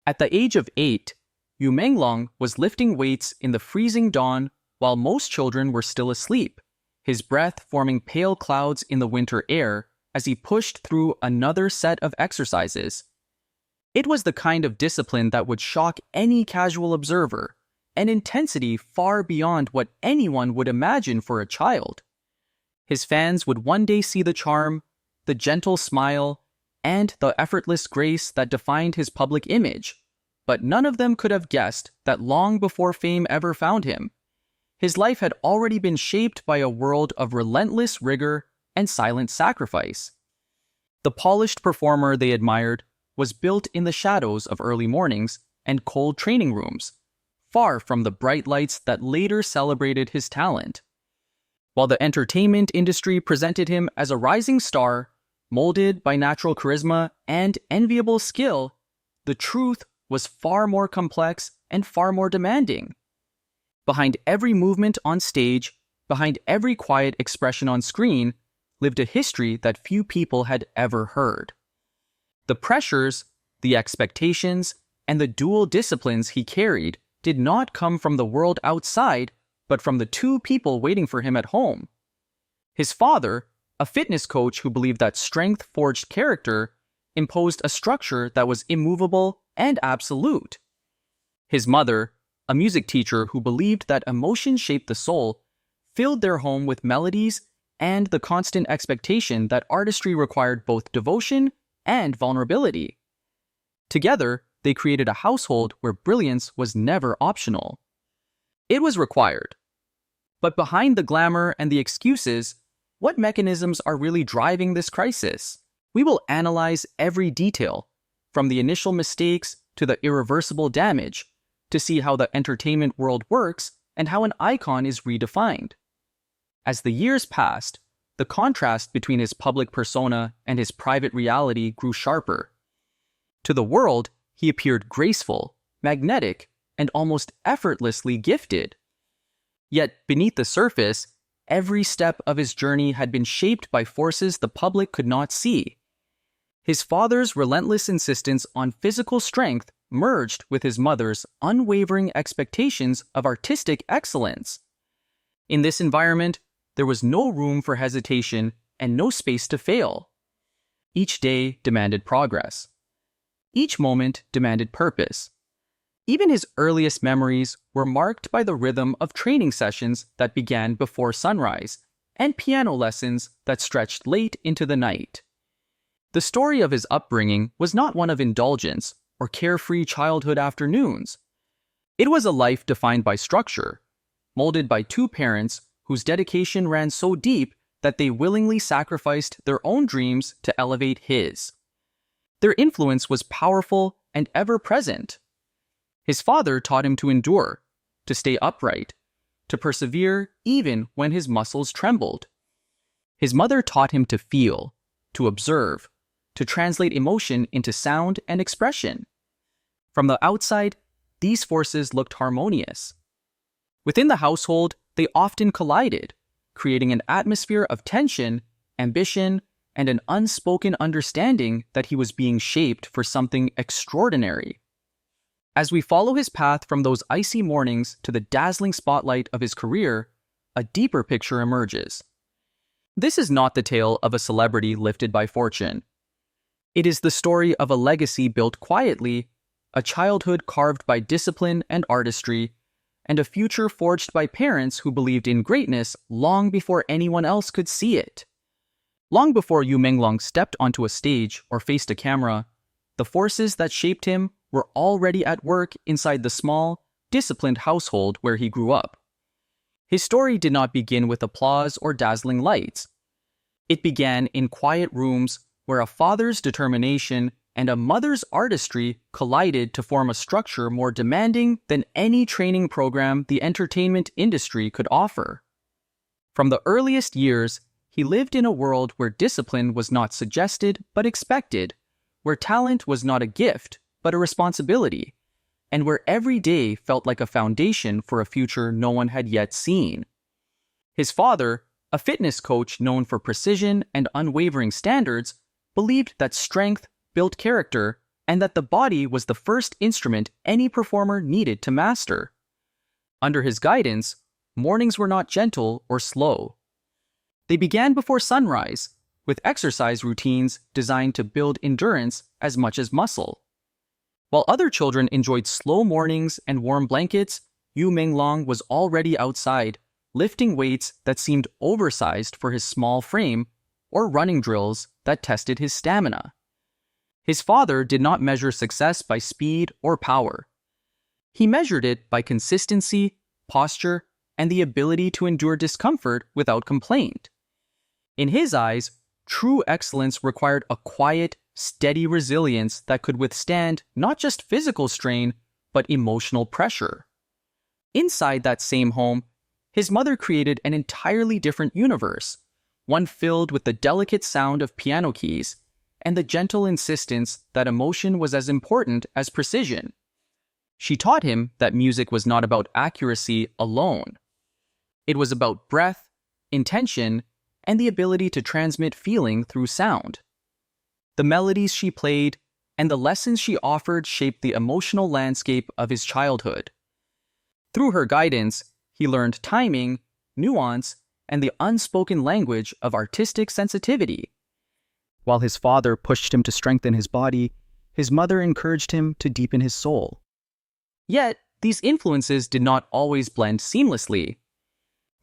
At the age of 8, Yu Menglong was lifting weights in the freezing dawn while most children were still asleep, his breath forming pale clouds in the winter air as he pushed through another set of exercises. It was the kind of discipline that would shock any casual observer, an intensity far beyond what anyone would imagine for a child. His fans would one day see the charm, the gentle smile, and the effortless grace that defined his public image, but none of them could have guessed that long before fame ever found him, his life had already been shaped by a world of relentless rigor and silent sacrifice. The polished performer they admired was built in the shadows of early mornings and cold training rooms, far from the bright lights that later celebrated his talent. While the entertainment industry presented him as a rising star, molded by natural charisma and enviable skill, the truth was far more complex and far more demanding. Behind every movement on stage, behind every quiet expression on screen, lived a history that few people had ever heard. The pressures, the expectations, and the dual disciplines he carried did not come from the world outside, but from the two people waiting for him at home. His father, a fitness coach who believed that strength forged character, imposed a structure that was immovable and absolute. His mother, a music teacher who believed that emotion shaped the soul, filled their home with melodies and the constant expectation that artistry required both devotion and vulnerability. Together, they created a household where brilliance was never optional. It was required. But behind the glamour and the excuses, what mechanisms are really driving this crisis? We will analyze every detail, from the initial mistakes to the irreversible damage, to see how the entertainment world works and how an icon is redefined. As the years passed, the contrast between his public persona and his private reality grew sharper. To the world, he appeared graceful, magnetic, and almost effortlessly gifted. Yet beneath the surface, every step of his journey had been shaped by forces the public could not see. His father's relentless insistence on physical strength merged with his mother's unwavering expectations of artistic excellence. In this environment, there was no room for hesitation and no space to fail. Each day demanded progress. Each moment demanded purpose. Even his earliest memories were marked by the rhythm of training sessions that began before sunrise and piano lessons that stretched late into the night. The story of his upbringing was not one of indulgence or carefree childhood afternoons. It was a life defined by structure, molded by two parents whose dedication ran so deep that they willingly sacrificed their own dreams to elevate his. Their influence was powerful and ever-present. His father taught him to endure, to stay upright, to persevere even when his muscles trembled. His mother taught him to feel, to observe, to translate emotion into sound and expression. From the outside, these forces looked harmonious. Within the household, they often collided, creating an atmosphere of tension, ambition, and an unspoken understanding that he was being shaped for something extraordinary. As we follow his path from those icy mornings to the dazzling spotlight of his career, a deeper picture emerges. This is not the tale of a celebrity lifted by fortune. It is the story of a legacy built quietly, a childhood carved by discipline and artistry, and a future forged by parents who believed in greatness long before anyone else could see it. Long before Yu Menglong stepped onto a stage or faced a camera, the forces that shaped him were already at work inside the small, disciplined household where he grew up. His story did not begin with applause or dazzling lights. It began in quiet rooms where a father's determination and a mother's artistry collided to form a structure more demanding than any training program the entertainment industry could offer. From the earliest years, he lived in a world where discipline was not suggested but expected, where talent was not a gift but a responsibility, and where every day felt like a foundation for a future no one had yet seen. His father, a fitness coach known for precision and unwavering standards, believed that strength built character and that the body was the first instrument any performer needed to master. Under his guidance, mornings were not gentle or slow. They began before sunrise, with exercise routines designed to build endurance as much as muscle. While other children enjoyed slow mornings and warm blankets, Yu Menglong was already outside, lifting weights that seemed oversized for his small frame or running drills that tested his stamina. His father did not measure success by speed or power. He measured it by consistency, posture, and the ability to endure discomfort without complaint. In his eyes, true excellence required a quiet, steady resilience that could withstand not just physical strain, but emotional pressure. Inside that same home, his mother created an entirely different universe, one filled with the delicate sound of piano keys and the gentle insistence that emotion was as important as precision. She taught him that music was not about accuracy alone. It was about breath, intention, and the ability to transmit feeling through sound. The melodies she played and the lessons she offered shaped the emotional landscape of his childhood. Through her guidance, he learned timing, nuance, and the unspoken language of artistic sensitivity. While his father pushed him to strengthen his body, his mother encouraged him to deepen his soul. Yet, these influences did not always blend seamlessly.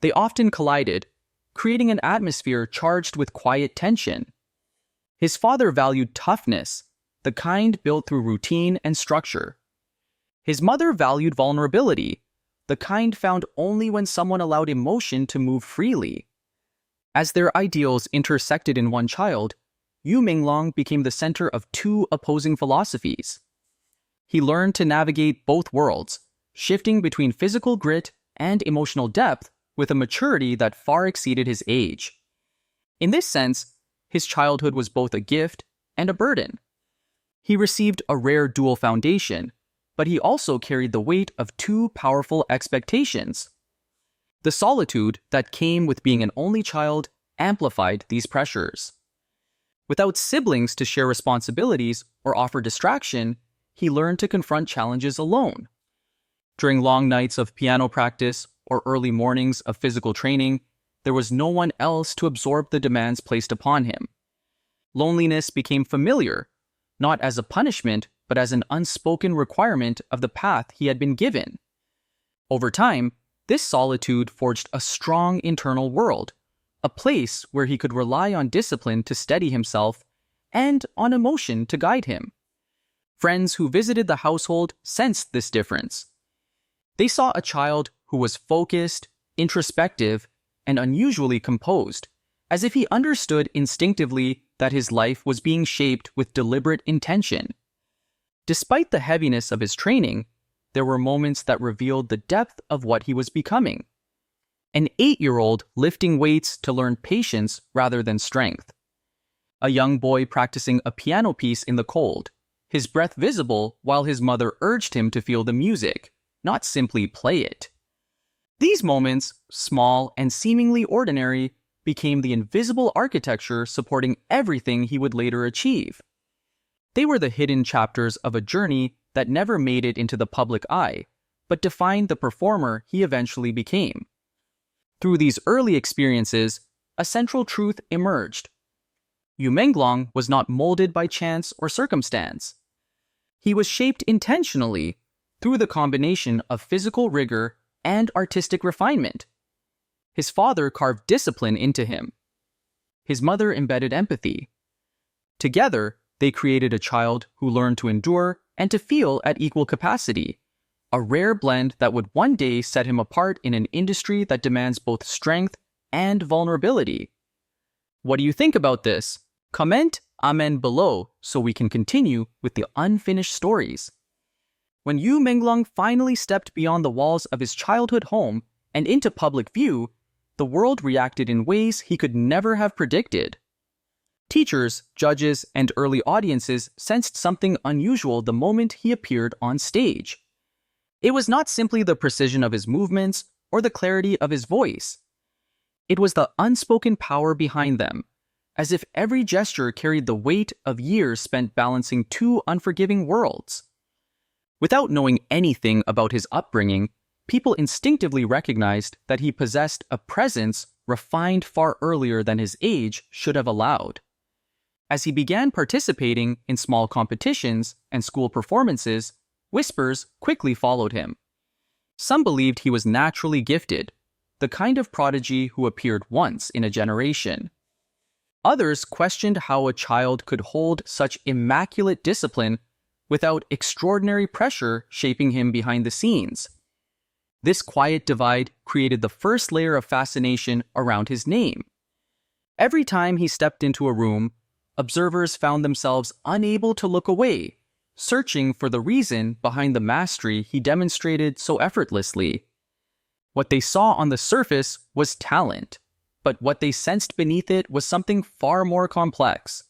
They often collided, creating an atmosphere charged with quiet tension. His father valued toughness, the kind built through routine and structure. His mother valued vulnerability, the kind found only when someone allowed emotion to move freely. As their ideals intersected in one child, Yu Menglong became the center of two opposing philosophies. He learned to navigate both worlds, shifting between physical grit and emotional depth with a maturity that far exceeded his age. In this sense, his childhood was both a gift and a burden. He received a rare dual foundation, but he also carried the weight of two powerful expectations. The solitude that came with being an only child amplified these pressures. Without siblings to share responsibilities or offer distraction, he learned to confront challenges alone. During long nights of piano practice or early mornings of physical training, there was no one else to absorb the demands placed upon him. Loneliness became familiar, not as a punishment, but as an unspoken requirement of the path he had been given. Over time, this solitude forged a strong internal world, a place where he could rely on discipline to steady himself and on emotion to guide him. Friends who visited the household sensed this difference. They saw a child who was focused, introspective, and unusually composed, as if he understood instinctively that his life was being shaped with deliberate intention. Despite the heaviness of his training, there were moments that revealed the depth of what he was becoming. An 8-year-old lifting weights to learn patience rather than strength. A young boy practicing a piano piece in the cold, his breath visible while his mother urged him to feel the music, not simply play it. These moments, small and seemingly ordinary, became the invisible architecture supporting everything he would later achieve. They were the hidden chapters of a journey that never made it into the public eye, but defined the performer he eventually became. Through these early experiences, a central truth emerged. Yu Menglong was not molded by chance or circumstance. He was shaped intentionally through the combination of physical rigor and artistic refinement. His father carved discipline into him. His mother embedded empathy. Together, they created a child who learned to endure and to feel at equal capacity, a rare blend that would one day set him apart in an industry that demands both strength and vulnerability. What do you think about this? Comment Amen below so we can continue with the unfinished stories. When Yu Menglong finally stepped beyond the walls of his childhood home and into public view, the world reacted in ways he could never have predicted. Teachers, judges, and early audiences sensed something unusual the moment he appeared on stage. It was not simply the precision of his movements or the clarity of his voice. It was the unspoken power behind them, as if every gesture carried the weight of years spent balancing two unforgiving worlds. Without knowing anything about his upbringing, people instinctively recognized that he possessed a presence refined far earlier than his age should have allowed. As he began participating in small competitions and school performances, whispers quickly followed him. Some believed he was naturally gifted, the kind of prodigy who appeared once in a generation. Others questioned how a child could hold such immaculate discipline without extraordinary pressure shaping him behind the scenes. This quiet divide created the first layer of fascination around his name. Every time he stepped into a room, observers found themselves unable to look away, searching for the reason behind the mastery he demonstrated so effortlessly. What they saw on the surface was talent, but what they sensed beneath it was something far more complex.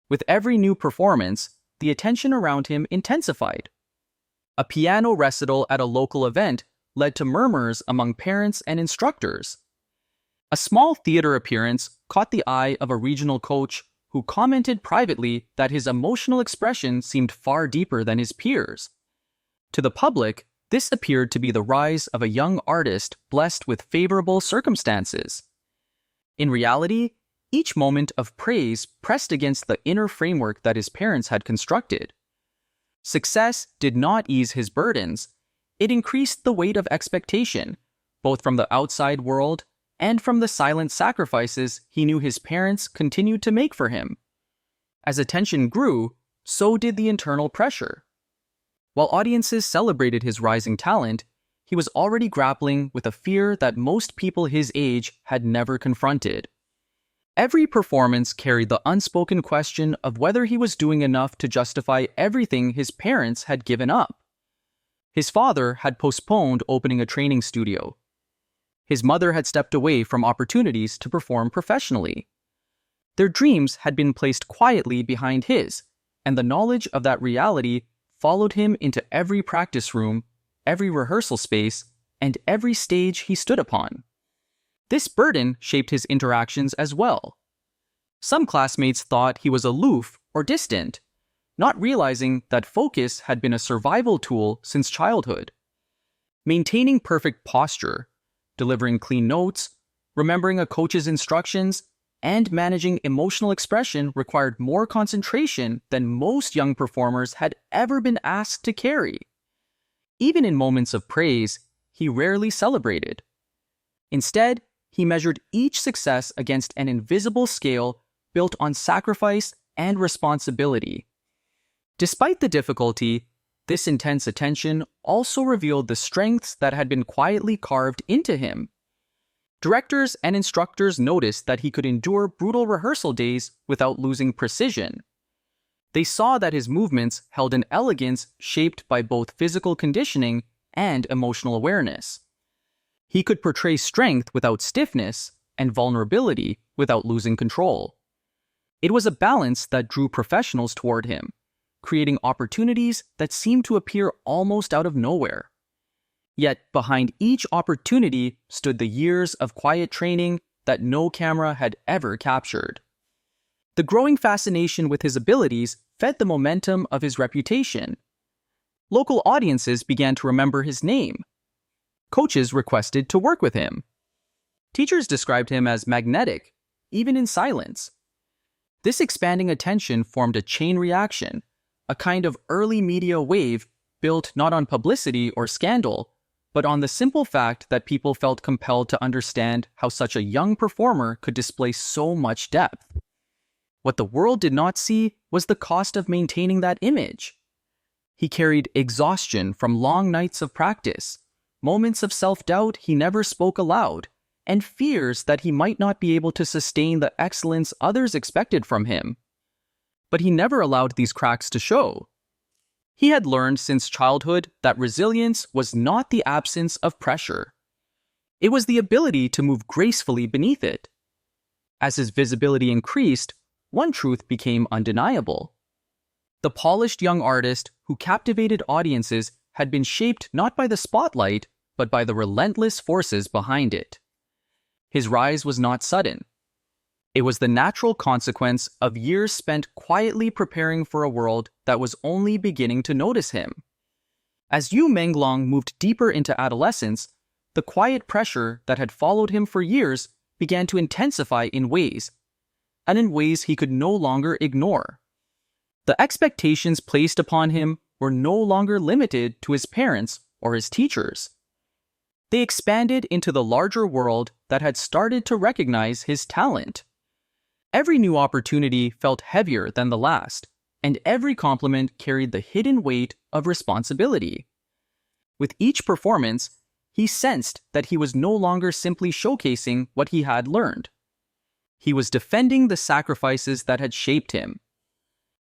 With every new performance, the attention around him intensified. A piano recital at a local event led to murmurs among parents and instructors. A small theater appearance caught the eye of a regional coach who commented privately that his emotional expression seemed far deeper than his peers. To the public, this appeared to be the rise of a young artist blessed with favorable circumstances. In reality, each moment of praise pressed against the inner framework that his parents had constructed. Success did not ease his burdens. It increased the weight of expectation, both from the outside world and from the silent sacrifices he knew his parents continued to make for him. As attention grew, so did the internal pressure. While audiences celebrated his rising talent, he was already grappling with a fear that most people his age had never confronted. Every performance carried the unspoken question of whether he was doing enough to justify everything his parents had given up. His father had postponed opening a training studio. His mother had stepped away from opportunities to perform professionally. Their dreams had been placed quietly behind his, and the knowledge of that reality followed him into every practice room, every rehearsal space, and every stage he stood upon. This burden shaped his interactions as well. Some classmates thought he was aloof or distant, not realizing that focus had been a survival tool since childhood. Maintaining perfect posture, delivering clean notes, remembering a coach's instructions, and managing emotional expression required more concentration than most young performers had ever been asked to carry. Even in moments of praise, he rarely celebrated. Instead, he measured each success against an invisible scale built on sacrifice and responsibility. Despite the difficulty, this intense attention also revealed the strengths that had been quietly carved into him. Directors and instructors noticed that he could endure brutal rehearsal days without losing precision. They saw that his movements held an elegance shaped by both physical conditioning and emotional awareness. He could portray strength without stiffness and vulnerability without losing control. It was a balance that drew professionals toward him, creating opportunities that seemed to appear almost out of nowhere. Yet behind each opportunity stood the years of quiet training that no camera had ever captured. The growing fascination with his abilities fed the momentum of his reputation. Local audiences began to remember his name. Coaches requested to work with him. Teachers described him as magnetic, even in silence. This expanding attention formed a chain reaction, a kind of early media wave built not on publicity or scandal, but on the simple fact that people felt compelled to understand how such a young performer could display so much depth. What the world did not see was the cost of maintaining that image. He carried exhaustion from long nights of practice, moments of self-doubt he never spoke aloud, and fears that he might not be able to sustain the excellence others expected from him. But he never allowed these cracks to show. He had learned since childhood that resilience was not the absence of pressure. It was the ability to move gracefully beneath it. As his visibility increased, one truth became undeniable. The polished young artist who captivated audiences had been shaped not by the spotlight, but by the relentless forces behind it. His rise was not sudden. It was the natural consequence of years spent quietly preparing for a world that was only beginning to notice him. As Yu Menglong moved deeper into adolescence, the quiet pressure that had followed him for years began to intensify in ways he could no longer ignore. The expectations placed upon him were no longer limited to his parents or his teachers. They expanded into the larger world that had started to recognize his talent. Every new opportunity felt heavier than the last, and every compliment carried the hidden weight of responsibility. With each performance, he sensed that he was no longer simply showcasing what he had learned. He was defending the sacrifices that had shaped him.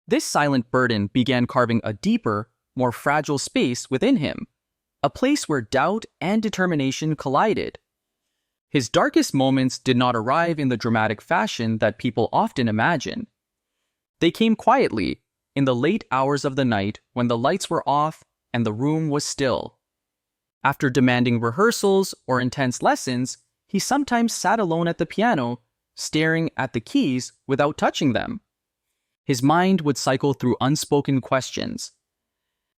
This silent burden began carving a deeper, more fragile space within him, a place where doubt and determination collided. His darkest moments did not arrive in the dramatic fashion that people often imagine. They came quietly, in the late hours of the night when the lights were off and the room was still. After demanding rehearsals or intense lessons, he sometimes sat alone at the piano, staring at the keys without touching them. His mind would cycle through unspoken questions.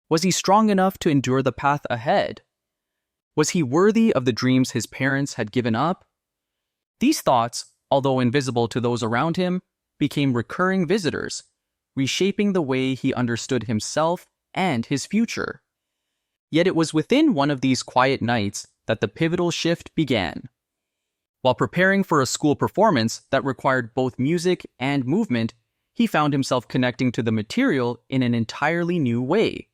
Was he strong enough to endure the path ahead? Was he worthy of the dreams his parents had given up? These thoughts, although invisible to those around him, became recurring visitors, reshaping the way he understood himself and his future. Yet it was within one of these quiet nights that the pivotal shift began. While preparing for a school performance that required both music and movement, he found himself connecting to the material in an entirely new way.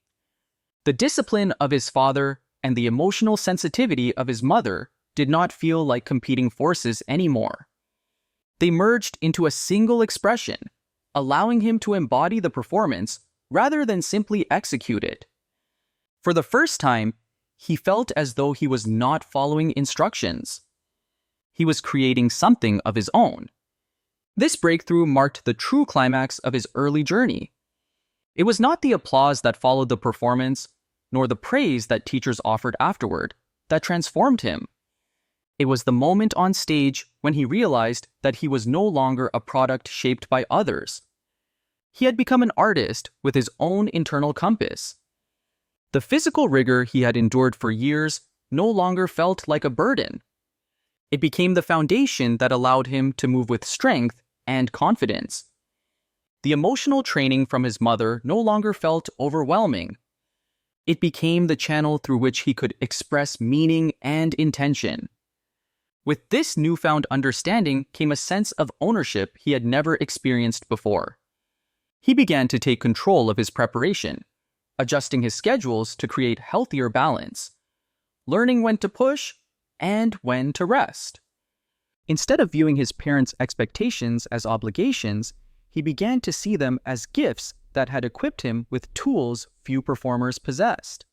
The discipline of his father and the emotional sensitivity of his mother did not feel like competing forces anymore. They merged into a single expression, allowing him to embody the performance rather than simply execute it. For the first time, he felt as though he was not following instructions. He was creating something of his own. This breakthrough marked the true climax of his early journey. It was not the applause that followed the performance, nor the praise that teachers offered afterward, that transformed him. It was the moment on stage when he realized that he was no longer a product shaped by others. He had become an artist with his own internal compass. The physical rigor he had endured for years no longer felt like a burden. It became the foundation that allowed him to move with strength and confidence. The emotional training from his mother no longer felt overwhelming. It became the channel through which he could express meaning and intention. With this newfound understanding came a sense of ownership he had never experienced before. He began to take control of his preparation, adjusting his schedules to create healthier balance, learning when to push and when to rest. Instead of viewing his parents' expectations as obligations, he began to see them as gifts that had equipped him with tools few performers possessed.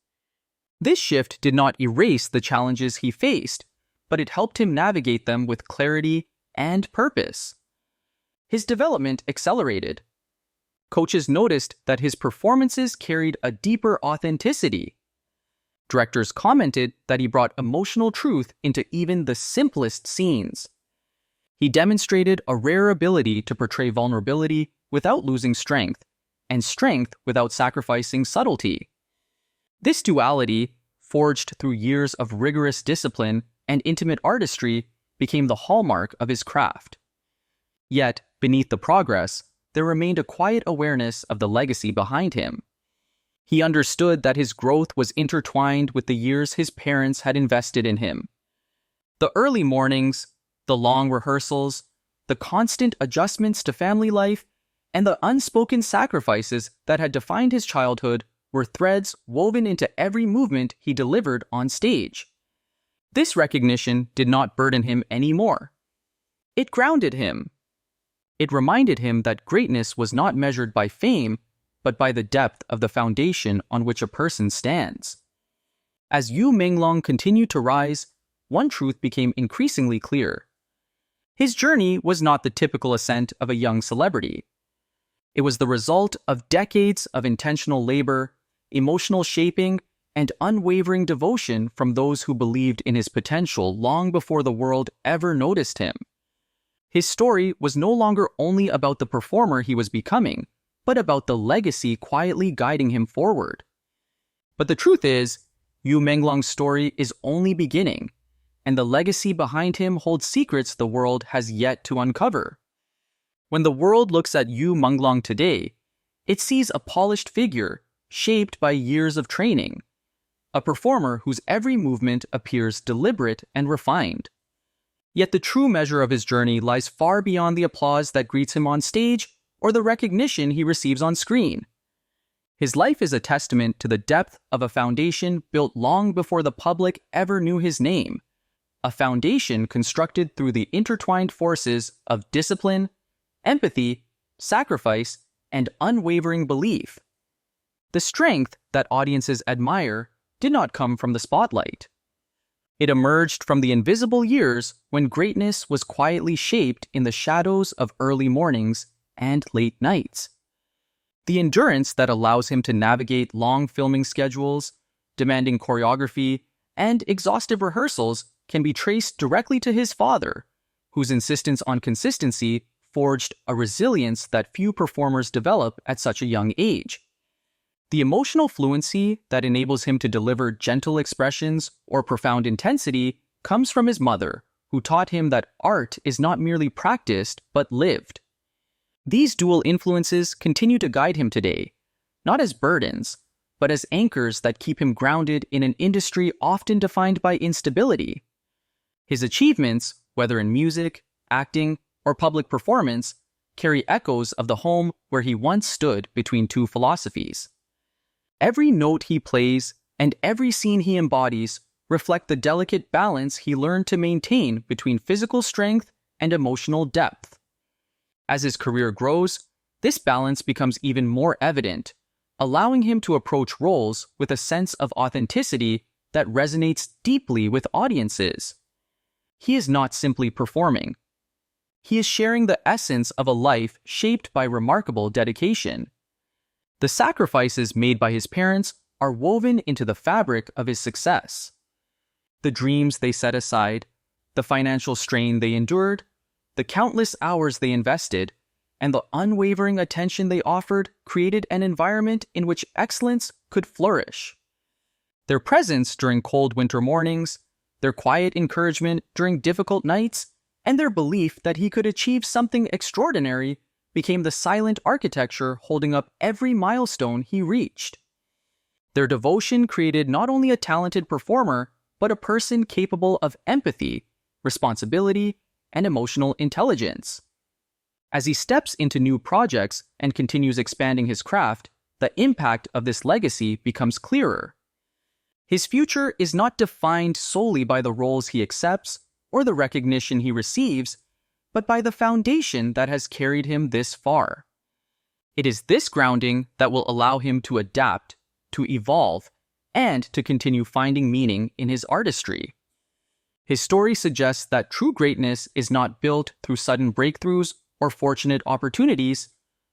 This shift did not erase the challenges he faced, but it helped him navigate them with clarity and purpose. His development accelerated. Coaches noticed that his performances carried a deeper authenticity. Directors commented that he brought emotional truth into even the simplest scenes. He demonstrated a rare ability to portray vulnerability without losing strength, and strength without sacrificing subtlety. This duality, forged through years of rigorous discipline and intimate artistry, became the hallmark of his craft. Yet, beneath the progress, there remained a quiet awareness of the legacy behind him. He understood that his growth was intertwined with the years his parents had invested in him. The early mornings, the long rehearsals, the constant adjustments to family life, and the unspoken sacrifices that had defined his childhood were threads woven into every movement he delivered on stage. This recognition did not burden him anymore. It grounded him. It reminded him that greatness was not measured by fame, but by the depth of the foundation on which a person stands. As Yu Menglong continued to rise, one truth became increasingly clear. His journey was not the typical ascent of a young celebrity. It was the result of decades of intentional labor, emotional shaping, and unwavering devotion from those who believed in his potential long before the world ever noticed him. His story was no longer only about the performer he was becoming, but about the legacy quietly guiding him forward. But the truth is, Yu Menglong's story is only beginning, and the legacy behind him holds secrets the world has yet to uncover. When the world looks at Yu Menglong today, it sees a polished figure shaped by years of training, a performer whose every movement appears deliberate and refined. Yet the true measure of his journey lies far beyond the applause that greets him on stage or the recognition he receives on screen. His life is a testament to the depth of a foundation built long before the public ever knew his name, a foundation constructed through the intertwined forces of discipline, empathy, sacrifice, and unwavering belief. The strength that audiences admire did not come from the spotlight. It emerged from the invisible years when greatness was quietly shaped in the shadows of early mornings and late nights. The endurance that allows him to navigate long filming schedules, demanding choreography, and exhaustive rehearsals can be traced directly to his father, whose insistence on consistency forged a resilience that few performers develop at such a young age. The emotional fluency that enables him to deliver gentle expressions or profound intensity comes from his mother, who taught him that art is not merely practiced but lived. These dual influences continue to guide him today, not as burdens, but as anchors that keep him grounded in an industry often defined by instability. His achievements, whether in music, acting, or public performance, carry echoes of the home where he once stood between two philosophies. Every note he plays and every scene he embodies reflect the delicate balance he learned to maintain between physical strength and emotional depth. As his career grows, this balance becomes even more evident, allowing him to approach roles with a sense of authenticity that resonates deeply with audiences. He is not simply performing. He is sharing the essence of a life shaped by remarkable dedication. The sacrifices made by his parents are woven into the fabric of his success. The dreams they set aside, the financial strain they endured, the countless hours they invested, and the unwavering attention they offered created an environment in which excellence could flourish. Their presence during cold winter mornings, their quiet encouragement during difficult nights, and their belief that he could achieve something extraordinary became the silent architecture holding up every milestone he reached. Their devotion created not only a talented performer, but a person capable of empathy, responsibility, and emotional intelligence. As he steps into new projects and continues expanding his craft, the impact of this legacy becomes clearer. His future is not defined solely by the roles he accepts or the recognition he receives, but by the foundation that has carried him this far. It is this grounding that will allow him to adapt, to evolve, and to continue finding meaning in his artistry. His story suggests that true greatness is not built through sudden breakthroughs or fortunate opportunities,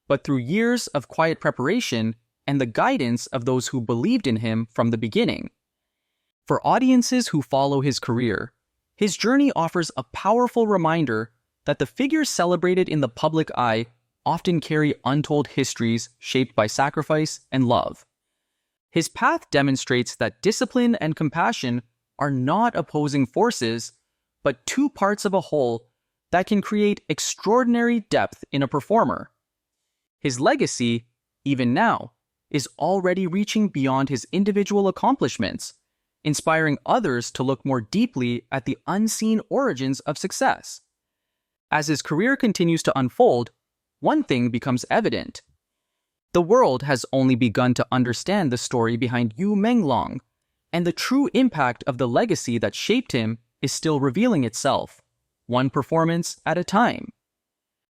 but through years of quiet preparation and the guidance of those who believed in him from the beginning. For audiences who follow his career, his journey offers a powerful reminder that the figures celebrated in the public eye often carry untold histories shaped by sacrifice and love. His path demonstrates that discipline and compassion are not opposing forces, but two parts of a whole that can create extraordinary depth in a performer. His legacy, even now, is already reaching beyond his individual accomplishments, inspiring others to look more deeply at the unseen origins of success. As his career continues to unfold, one thing becomes evident. The world has only begun to understand the story behind Yu Menglong, and the true impact of the legacy that shaped him is still revealing itself, one performance at a time.